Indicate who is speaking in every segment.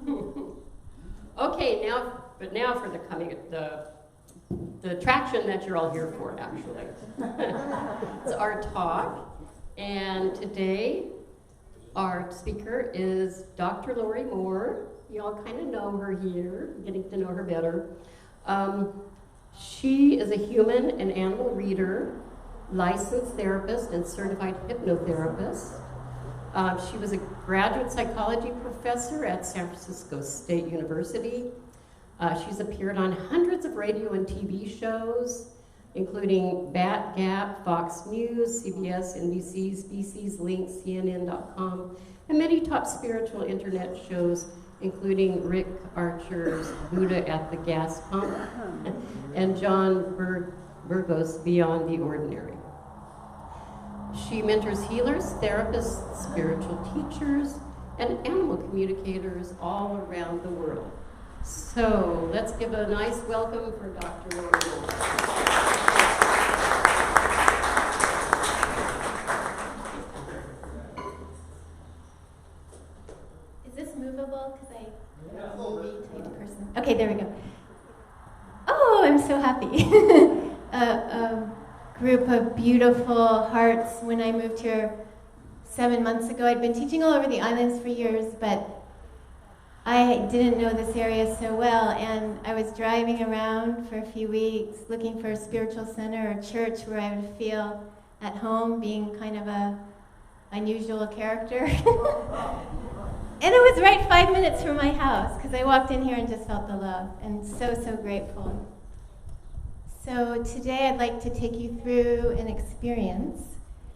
Speaker 1: Okay, now for the attraction that you're all here for, actually. It's our talk, and today our speaker is Dr. Laurie Moore. You all kind of know her here, getting to know her better. She is a human and animal reader, licensed therapist, and certified hypnotherapist. She was a graduate psychology professor at San Francisco State University. She's appeared on hundreds of radio and TV shows, including Bat Gap, Fox News, CBS, NBC, BC's Link, CNN.com, and many top spiritual internet shows, including Rick Archer's Buddha at the Gas Pump and John Burgos' Beyond the Ordinary. She mentors healers, therapists, spiritual teachers, and animal communicators all around the world. So let's give a nice welcome for Dr. Laurie.
Speaker 2: Is this movable? Because I'm a movie type person. Okay, there we go. Oh, I'm so happy. A group of beautiful hearts. When I moved here 7 months ago, I'd been teaching all over the islands for years, but I didn't know this area so well, and I was driving around for a few weeks looking for a spiritual center or church where I would feel at home, being kind of a unusual character. And it was right 5 minutes from my house, because I walked in here and just felt the love, and so grateful. So today I'd like to take you through an experience,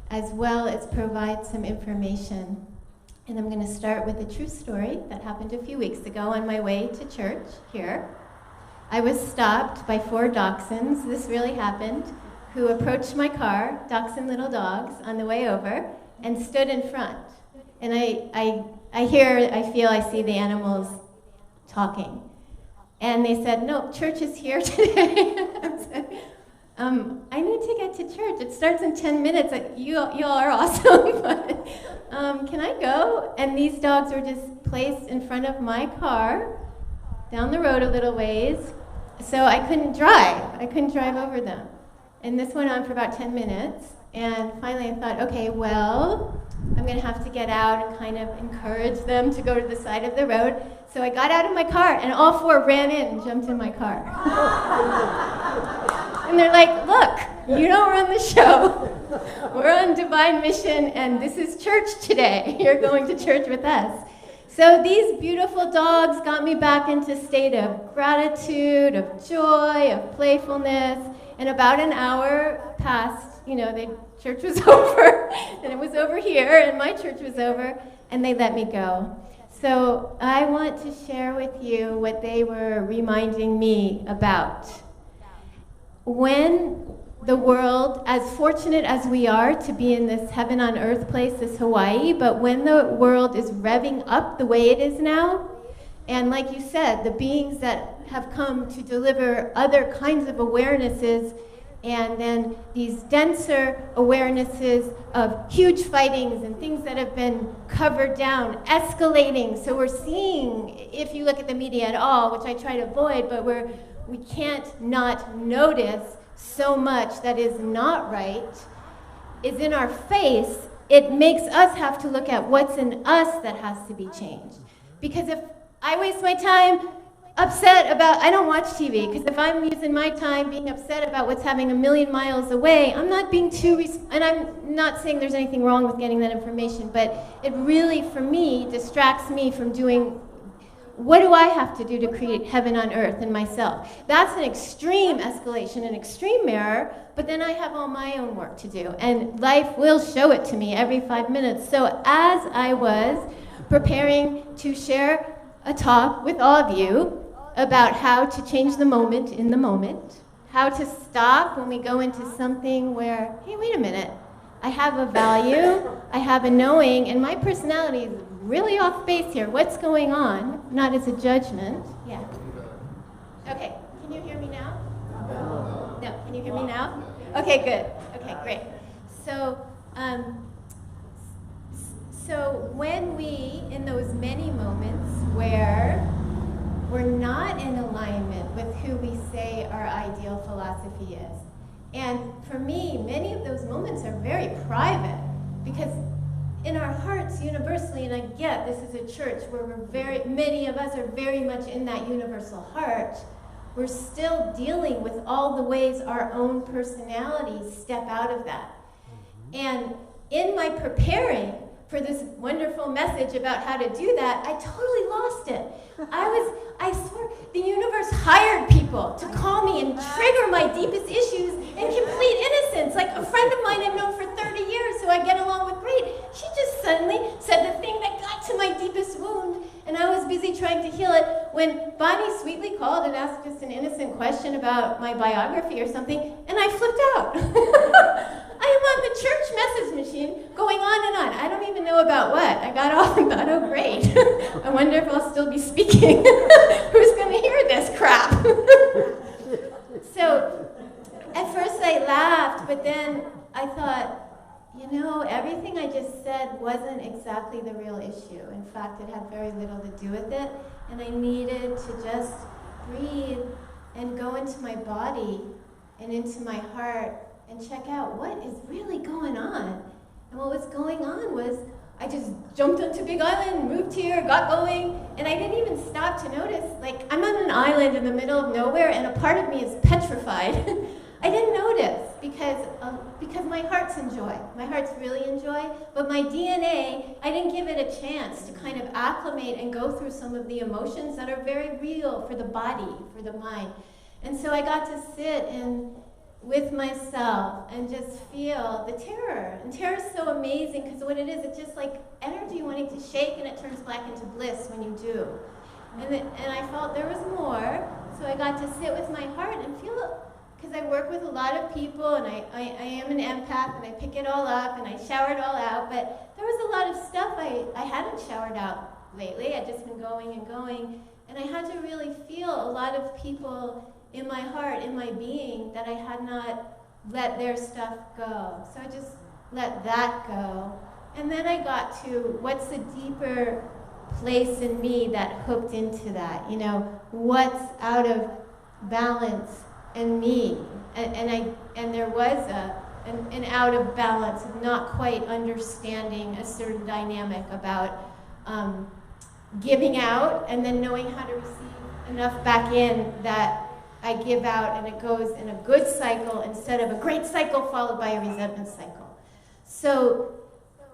Speaker 2: as well as provide some information. And I'm going to start with a true story that happened a few weeks ago on my way to church here. I was stopped by 4 dachshunds, this really happened, who approached my car, dachshund little dogs, on the way over, and stood in front. And I see the animals talking. And they said, "No, church is here today." I said, I need to get to church. It starts in 10 minutes. You all are awesome, but can I go? And these dogs were just placed in front of my car, down the road a little ways, so I couldn't drive. I couldn't drive over them. And this went on for about 10 minutes. And finally I thought, okay, well, I'm going to have to get out and kind of encourage them to go to the side of the road. So I got out of my car, and all 4 ran in and jumped in my car. And they're like, "Look, you don't run the show. We're on divine mission, and this is church today. You're going to church with us." So these beautiful dogs got me back into a state of gratitude, of joy, of playfulness. And about an hour passed, the church was over, and it was over here, and my church was over, and they let me go. So I want to share with you what they were reminding me about. When the world, as fortunate as we are to be in this heaven on earth place, this Hawaii, but when the world is revving up the way it is now, and like you said, the beings that have come to deliver other kinds of awarenesses, and then these denser awarenesses of huge fightings and things that have been covered down, escalating. So we're seeing, if you look at the media at all, which I try to avoid, but we can't not notice so much that is not right, is in our face. It makes us have to look at what's in us that has to be changed. Because if I waste my time upset about, I don't watch TV, because if I'm using my time being upset about what's happening a million miles away, I'm not being and I'm not saying there's anything wrong with getting that information, but it really, for me, distracts me from doing, what do I have to do to create heaven on earth in myself? That's an extreme escalation, an extreme error, but then I have all my own work to do, and life will show it to me every 5 minutes. So as I was preparing to share a talk with all of you about how to change the moment in the moment, how to stop when we go into something where, hey, wait a minute, I have a value, I have a knowing, and my personality is really off base here. What's going on? Not as a judgment. Yeah. Okay, can you hear me now? No, can you hear me now? Okay, good. Okay, great. So when we, in those many moments where way our ideal philosophy is. And for me, many of those moments are very private, because in our hearts universally, and I get this is a church where many of us are very much in that universal heart, we're still dealing with all the ways our own personalities step out of that. And in my preparing for this wonderful message about how to do that, I totally lost it. I swear, the universe hired people to call me and trigger my deepest issues in complete innocence. Like a friend of mine I've known for 30 years who I get along with great, she just suddenly said the thing that got to my deepest wound, and I was busy trying to heal it when Bonnie sweetly called and asked just an innocent question about my biography or something, and I flipped out. I am on the church message machine going on and on. I don't even know about what. I got off and thought, oh great. I wonder if I'll still be speaking. Who's going to hear this crap? So at first I laughed, but then I thought, everything I just said wasn't exactly the real issue. In fact, it had very little to do with it. And I needed to just breathe and go into my body and into my heart and check out what is really going on. And what was going on was I just jumped onto Big Island, moved here, got going, and I didn't even stop to notice. Like, I'm on an island in the middle of nowhere, and a part of me is petrified. I didn't notice because my heart's in joy. My heart's really in joy, but my DNA, I didn't give it a chance to kind of acclimate and go through some of the emotions that are very real for the body, for the mind. And so I got to sit with myself and just feel the terror. And terror is so amazing because what it is, it's just like energy wanting to shake, and it turns black into bliss when you do. And I felt there was more, so I got to sit with my heart and feel it. Because I work with a lot of people, and I am an empath, and I pick it all up, and I shower it all out, but there was a lot of stuff I hadn't showered out lately. I'd just been going and going, and I had to really feel a lot of people in my heart, in my being, that I had not let their stuff go. So I just let that go. And then I got to what's the deeper place in me that hooked into that, what's out of balance in me. And there was an out of balance of not quite understanding a certain dynamic about giving out and then knowing how to receive enough back in that I give out and it goes in a good cycle instead of a great cycle followed by a resentment cycle. So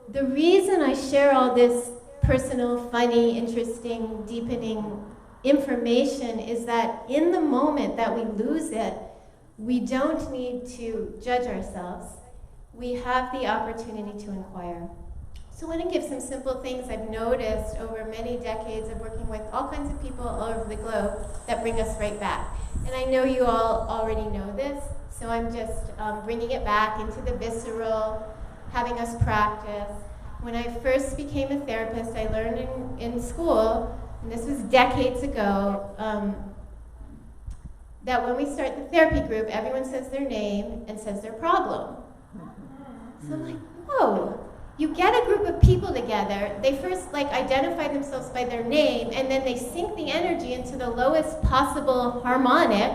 Speaker 2: the reason I share all this personal, funny, interesting, deepening information is that in the moment that we lose it, we don't need to judge ourselves. We have the opportunity to inquire. So I want to give some simple things I've noticed over many decades of working with all kinds of people all over the globe that bring us right back. And I know you all already know this, so I'm just bringing it back into the visceral, having us practice. When I first became a therapist, I learned in school, and this was decades ago, that when we start the therapy group, everyone says their name and says their problem. So I'm like, whoa. You get a group of people together, they first identify themselves by their name, and then they sink the energy into the lowest possible harmonic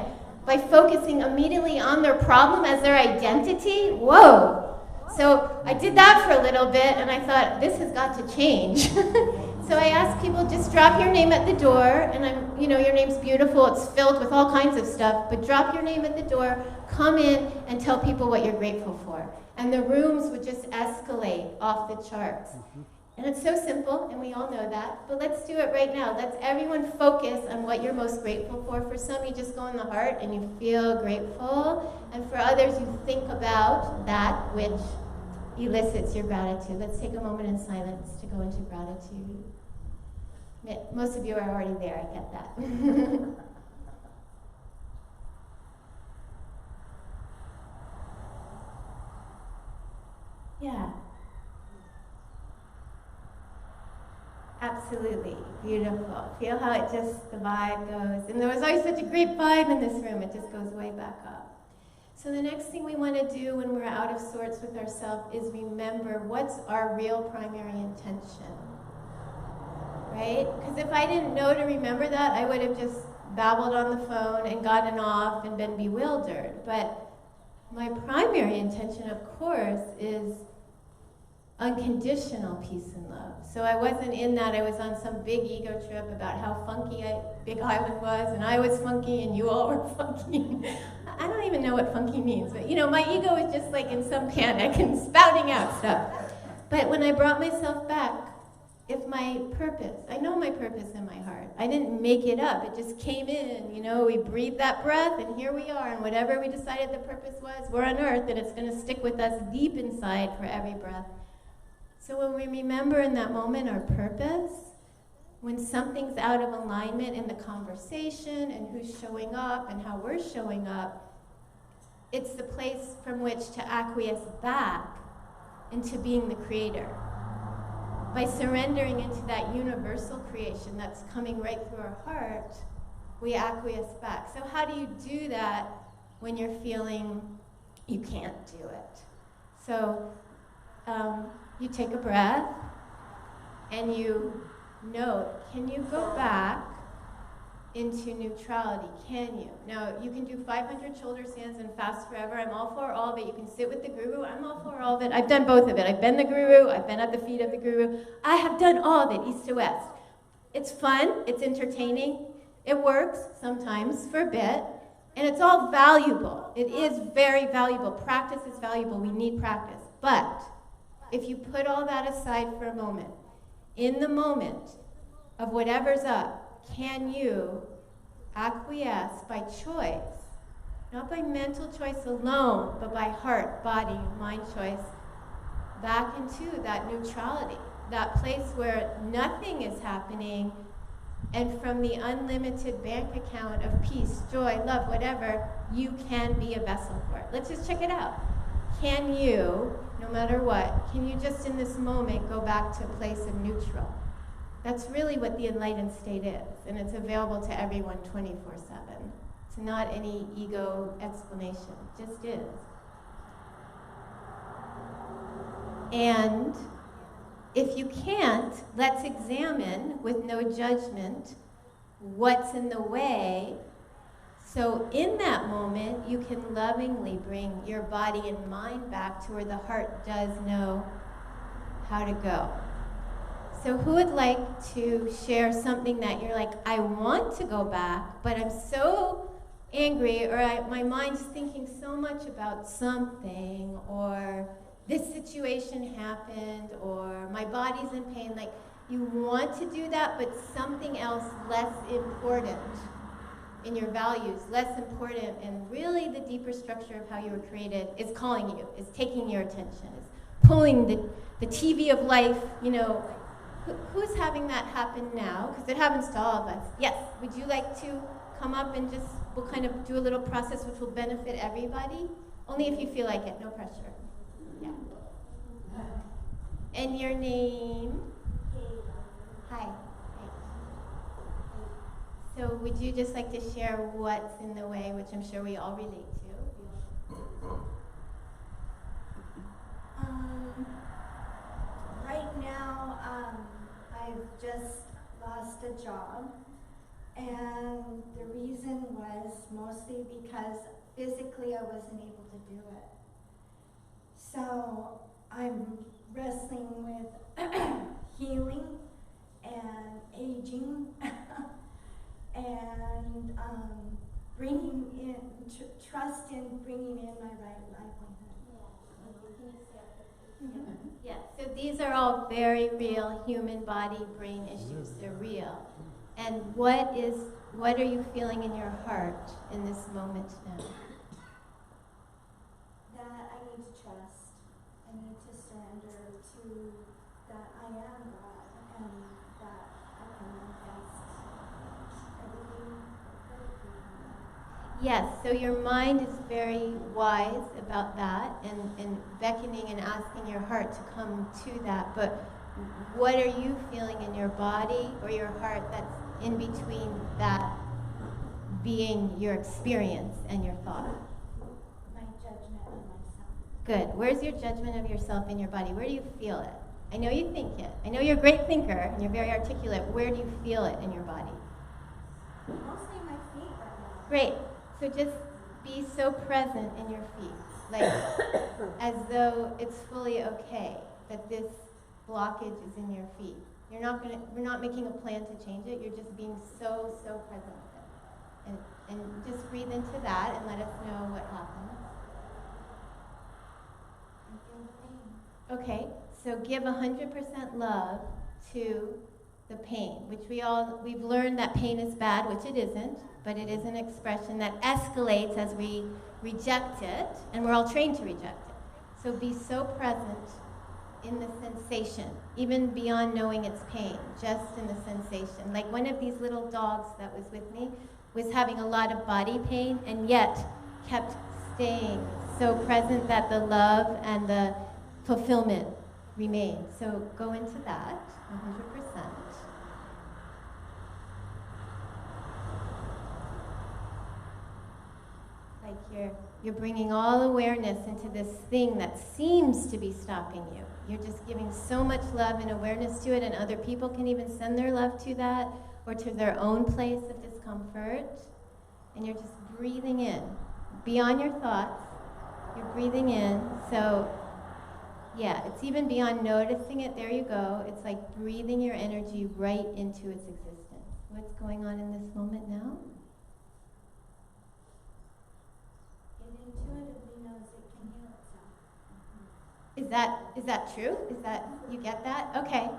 Speaker 2: by focusing immediately on their problem as their identity. Whoa! So I did that for a little bit, and I thought, this has got to change. So I asked people, just drop your name at the door, and your name's beautiful, it's filled with all kinds of stuff, but drop your name at the door, come in, and tell people what you're grateful for. And the rooms would just escalate off the charts. And it's so simple, and we all know that, but let's do it right now. Let's everyone focus on what you're most grateful for. For some, you just go in the heart and you feel grateful, and for others, you think about that which elicits your gratitude. Let's take a moment in silence to go into gratitude. Most of you are already there, I get that. Yeah. Absolutely. Beautiful. Feel how it just, the vibe goes. And there was always such a great vibe in this room. It just goes way back up. So the next thing we want to do when we're out of sorts with ourselves is remember what's our real primary intention. Right? Because if I didn't know to remember that, I would have just babbled on the phone and gotten off and been bewildered. But my primary intention, of course, is unconditional peace and love. So I wasn't in that. I was on some big ego trip about how funky Big Island was, and I was funky, and you all were funky. I don't even know what funky means, but my ego was just like in some panic and spouting out stuff. But when I brought myself back, if my purpose, I know my purpose in my heart. I didn't make it up. It just came in. We breathed that breath, and here we are. And whatever we decided the purpose was, we're on earth, and it's going to stick with us deep inside for every breath. So when we remember in that moment our purpose, when something's out of alignment in the conversation and who's showing up and how we're showing up, it's the place from which to acquiesce back into being the creator. By surrendering into that universal creation that's coming right through our heart, we acquiesce back. So how do you do that when you're feeling you can't do it? So you take a breath and you note, can you go back into neutrality? Can you? Now, you can do 500 shoulder stands and fast forever. I'm all for all of it. You can sit with the guru. I'm all for all of it. I've done both of it. I've been the guru. I've been at the feet of the guru. I have done all of it, east to west. It's fun. It's entertaining. It works sometimes for a bit. And it's all valuable. It is very valuable. Practice is valuable. We need practice. But if you put all that aside for a moment, in the moment of whatever's up, can you acquiesce by choice, not by mental choice alone, but by heart, body, mind choice, back into that neutrality, that place where nothing is happening, and from the unlimited bank account of peace, joy, love, whatever, you can be a vessel for it. Let's just check it out. Can you, no matter what, can you just in this moment go back to a place of neutral? That's really what the enlightened state is, and it's available to everyone 24/7. It's not any ego explanation, it just is. And if you can't, let's examine with no judgment what's in the way. So in that moment, you can lovingly bring your body and mind back to where the heart does know how to go. So who would like to share something that you're like, I want to go back, but I'm so angry, or my mind's thinking so much about something, or this situation happened, or my body's in pain. Like, you want to do that, but something else less important in your values, less important, and really the deeper structure of how you were created is calling you, is taking your attention, is pulling the TV of life, Who's having that happen now? Because it happens to all of us. Yes, would you like to come up and we'll kind of do a little process which will benefit everybody? Only if you feel like it, no pressure. Yeah. And your name? Hi. So would you just like to share what's in the way, which I'm sure we all relate to?
Speaker 3: Right now, I've just lost a job, and the reason was mostly because physically I wasn't able to do it. So I'm wrestling with healing and aging and bringing in, trust in bringing in my right livelihood.
Speaker 2: Yeah, so these are all very real human body, brain issues. They're real. And what are you feeling in your heart in this moment now?
Speaker 3: That I need to trust. I need to surrender to that I am God and that I can manifest everything.
Speaker 2: Yes, so your mind is very wise about that and beckoning and asking your heart to come to that. But what are you feeling in your body or your heart that's in between that being your experience and your thought?
Speaker 3: My judgment of myself.
Speaker 2: Good. Where's your judgment of yourself in your body? Where do you feel it? I know you think it. I know you're a great thinker and you're very articulate. Where do you feel it in your body?
Speaker 3: Mostly my feet right now.
Speaker 2: Great. So just be so present in your feet, like as though it's fully okay that this blockage is in your feet. We're not making a plan to change it. You're just being so present with it. And just breathe into that and let us know what happens.
Speaker 3: I feel the pain.
Speaker 2: Okay, so give 100% love to the pain, which we've learned that pain is bad, which it isn't, but it is an expression that escalates as we reject it, and we're all trained to reject it. So be so present in the sensation, even beyond knowing it's pain, just in the sensation. Like one of these little dogs that was with me was having a lot of body pain and yet kept staying so present that the love and the fulfillment remained. So go into that 100%. Like you're bringing all awareness into this thing that seems to be stopping you. You're just giving so much love and awareness to it, and other people can even send their love to that or to their own place of discomfort. And you're just breathing in. Beyond your thoughts, you're breathing in. So, yeah, it's even beyond noticing it. There you go. It's like breathing your energy right into its existence. What's going on in this moment now?
Speaker 3: It intuitively knows it can heal itself.
Speaker 2: Is that true? Is that, you get that? Okay.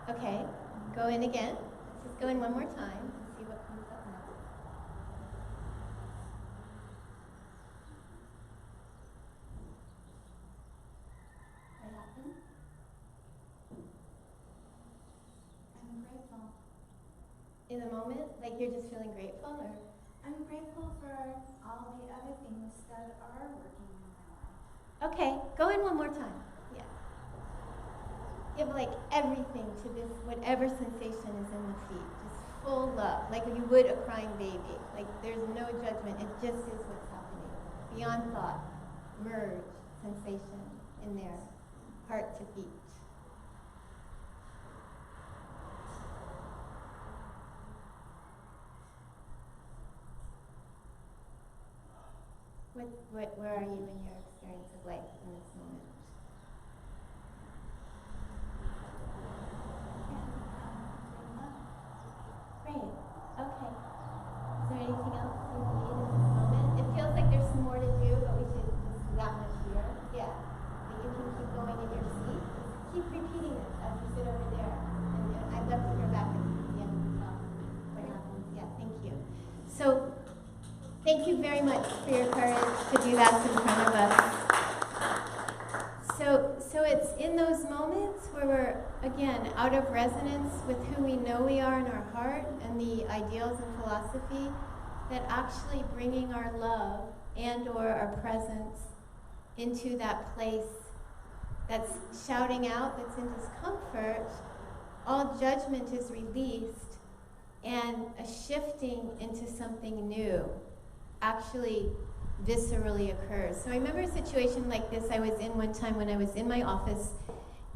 Speaker 2: Okay. Go in again. Let's just go in one more time and see what comes up now. What happened?
Speaker 3: I'm grateful.
Speaker 2: In the moment? Like you're just feeling grateful, or?
Speaker 3: I'm grateful for all the other things that are working in my life.
Speaker 2: Okay, go in one more time. Yeah. Give like everything to this, whatever sensation is in the feet. Just full love, like you would a crying baby. Like there's no judgment. It just is what's happening. Beyond thought, merge sensation in there, heart to feet. Where are you in your experience of life in this moment? Great. Okay. Is there anything else you need in this moment? It feels like there's some more to do, but we should just do that much here. Yeah. But you can keep going in your seat. Keep repeating this as you sit over there. And I'd love to hear back at the end of the talk what happens. Yeah, thank you. So, thank you very much for your courage to do that in front of us. So it's in those moments where we're, again, out of resonance with who we know we are in our heart and the ideals and philosophy, that actually bringing our love and or our presence into that place that's shouting out, that's in discomfort, all judgment is released and a shifting into something new actually viscerally occurs. So I remember a situation like this I was in one time when I was in my office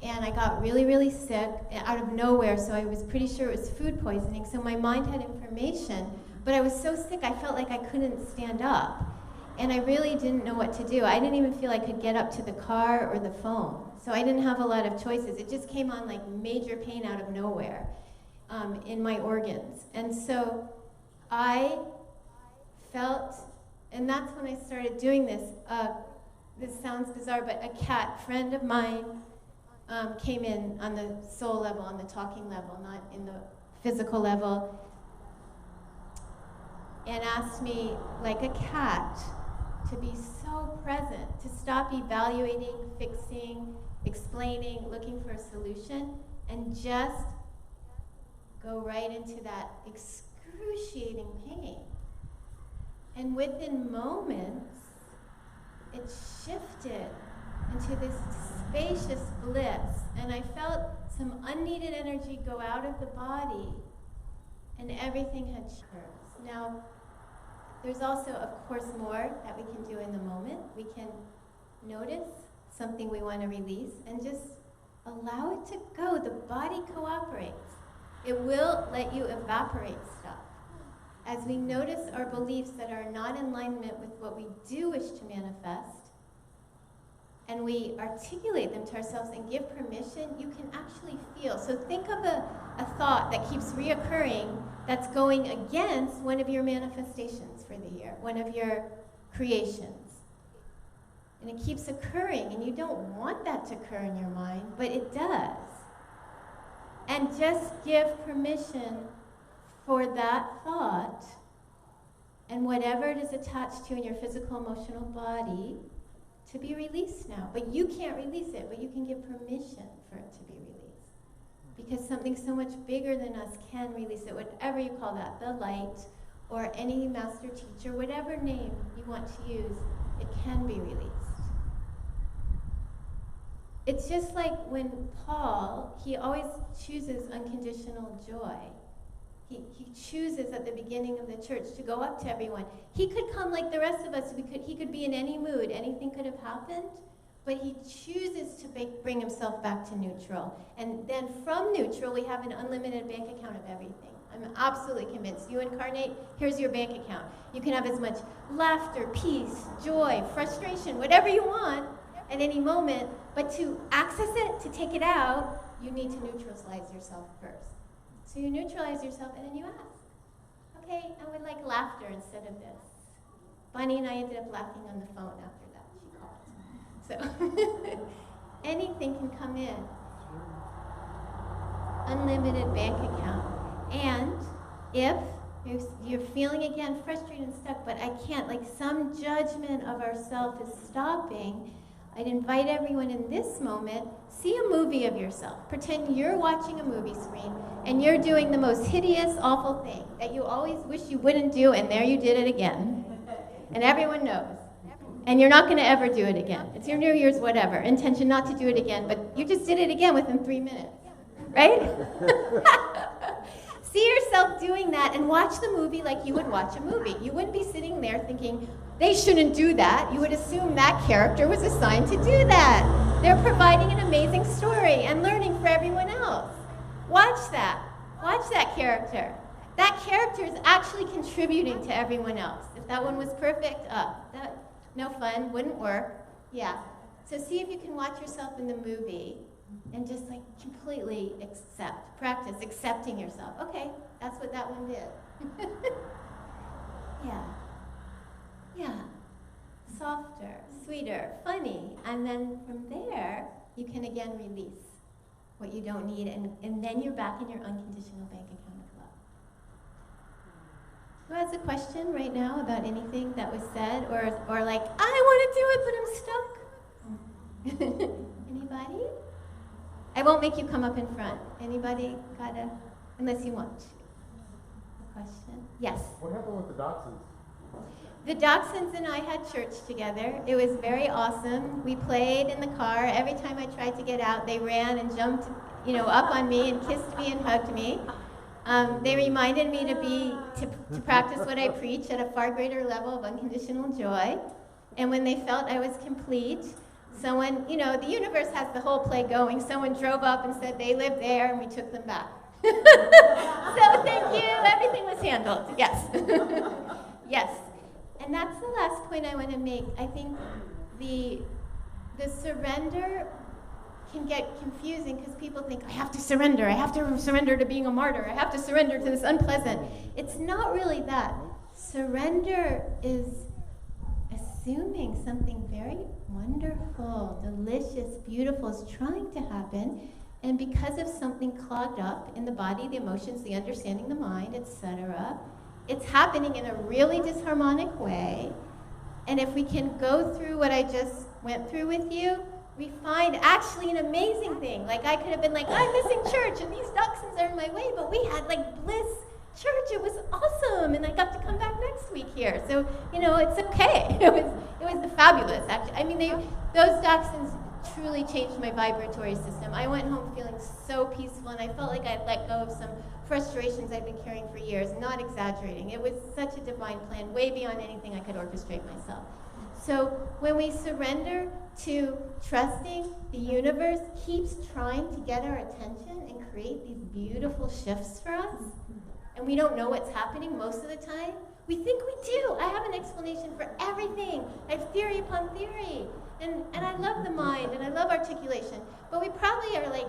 Speaker 2: and I got really sick out of nowhere, so I was pretty sure it was food poisoning. So my mind had information, but I was so sick I felt like I couldn't stand up. And I really didn't know what to do. I didn't even feel I could get up to the car or the phone. So I didn't have a lot of choices. It just came on like major pain out of nowhere in my organs. And so I felt, and that's when I started doing this. This sounds bizarre, but a cat friend of mine came in on the soul level, on the talking level, not in the physical level, and asked me, like a cat, to be so present, to stop evaluating, fixing, explaining, looking for a solution, and just go right into that excruciating pain. And within moments, it shifted into this spacious bliss, and I felt some unneeded energy go out of the body, and everything had changed. Now, there's also, of course, more that we can do in the moment. We can notice something we want to release and just allow it to go. The body cooperates. It will let you evaporate stuff as we notice our beliefs that are not in alignment with what we do wish to manifest, and we articulate them to ourselves and give permission, you can actually feel. So think of a thought that keeps reoccurring that's going against one of your manifestations for the year, one of your creations. And it keeps occurring, and you don't want that to occur in your mind, but it does. And just give permission for that thought and whatever it is attached to in your physical, emotional body to be released now. But you can't release it, but you can give permission for it to be released. Because something so much bigger than us can release it, whatever you call that, the light, or any master teacher, whatever name you want to use, it can be released. It's just like when Paul, he always chooses unconditional joy. He chooses at the beginning of the church to go up to everyone. He could come like the rest of us. He could be in any mood. Anything could have happened. But he chooses to bring himself back to neutral. And then from neutral, we have an unlimited bank account of everything. I'm absolutely convinced. You incarnate, here's your bank account. You can have as much laughter, peace, joy, frustration, whatever you want at any moment. But to access it, to take it out, you need to neutralize yourself first. So you neutralize yourself, and then you ask, okay, I would like laughter instead of this. Bunny and I ended up laughing on the phone after that. She called. So anything can come in. Unlimited bank account. And if you're feeling, again, frustrated and stuck, but I can't, like some judgment of ourself is stopping, I'd invite everyone in this moment, see a movie of yourself. Pretend you're watching a movie screen and you're doing the most hideous, awful thing that you always wish you wouldn't do, and there you did it again. And everyone knows. And you're not going to ever do it again. It's your New Year's whatever, intention not to do it again, but you just did it again within 3 minutes, right? See yourself doing that and watch the movie like you would watch a movie. You wouldn't be sitting there thinking, they shouldn't do that. You would assume that character was assigned to do that. They're providing an amazing story and learning for everyone else. Watch that. Watch that character. That character is actually contributing to everyone else. If that one was perfect, that no fun, wouldn't work. Yeah. So see if you can watch yourself in the movie and just like completely practice accepting yourself. Okay, that's what that one did. Yeah. Yeah. Softer, sweeter, funny. And then from there, you can again release what you don't need, and then you're back in your unconditional bank account of love. Who has a question right now about anything that was said, or like, I want to do it, but I'm stuck? Anybody? I won't make you come up in front. Anybody unless you want to. A question? Yes?
Speaker 4: What happened with the Dachshunds?
Speaker 2: The Dachshunds and I had church together. It was very awesome. We played in the car. Every time I tried to get out, they ran and jumped, up on me and kissed me and hugged me. They reminded me to practice what I preach at a far greater level of unconditional joy. And when they felt I was complete, someone, the universe has the whole play going. Someone drove up and said they lived there, and we took them back. So thank you. Everything was handled. Yes. Yes. And that's the last point I want to make. I think the surrender can get confusing because people think, I have to surrender to being a martyr, I have to surrender to this unpleasant. It's not really that. Surrender is assuming something very wonderful, delicious, beautiful is trying to happen, and because of something clogged up in the body, the emotions, the understanding, the mind, etc., it's happening in a really disharmonic way. And if we can go through what I just went through with you, we find actually an amazing thing. Like I could have been like, I'm missing church and these dachshunds are in my way, but we had like bliss church. It was awesome, and I got to come back next week here. So it's okay. It was fabulous. Actually, I mean, those dachshunds truly changed my vibratory system. I went home feeling so peaceful, and I felt like I'd let go of some frustrations I'd been carrying for years. Not exaggerating. It was such a divine plan, way beyond anything I could orchestrate myself. So when we surrender to trusting, the universe keeps trying to get our attention and create these beautiful shifts for us. and we don't know what's happening most of the time, we think we do. I have an explanation for everything. I have theory upon theory. And I love the mind, and I love articulation. But we probably are like,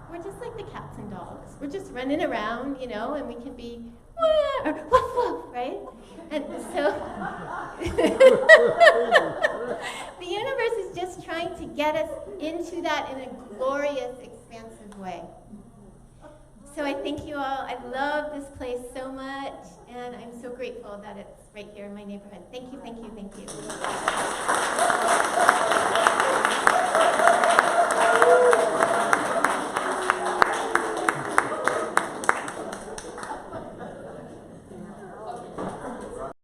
Speaker 2: we're just like the cats and dogs. We're just running around, you know, and we can be, wah, or woof woof, right? And so, the universe is just trying to get us into that in a glorious, expansive way. So I thank you all. I love this place so much, and I'm so grateful that it's right here in my neighborhood. Thank you, thank you, thank you.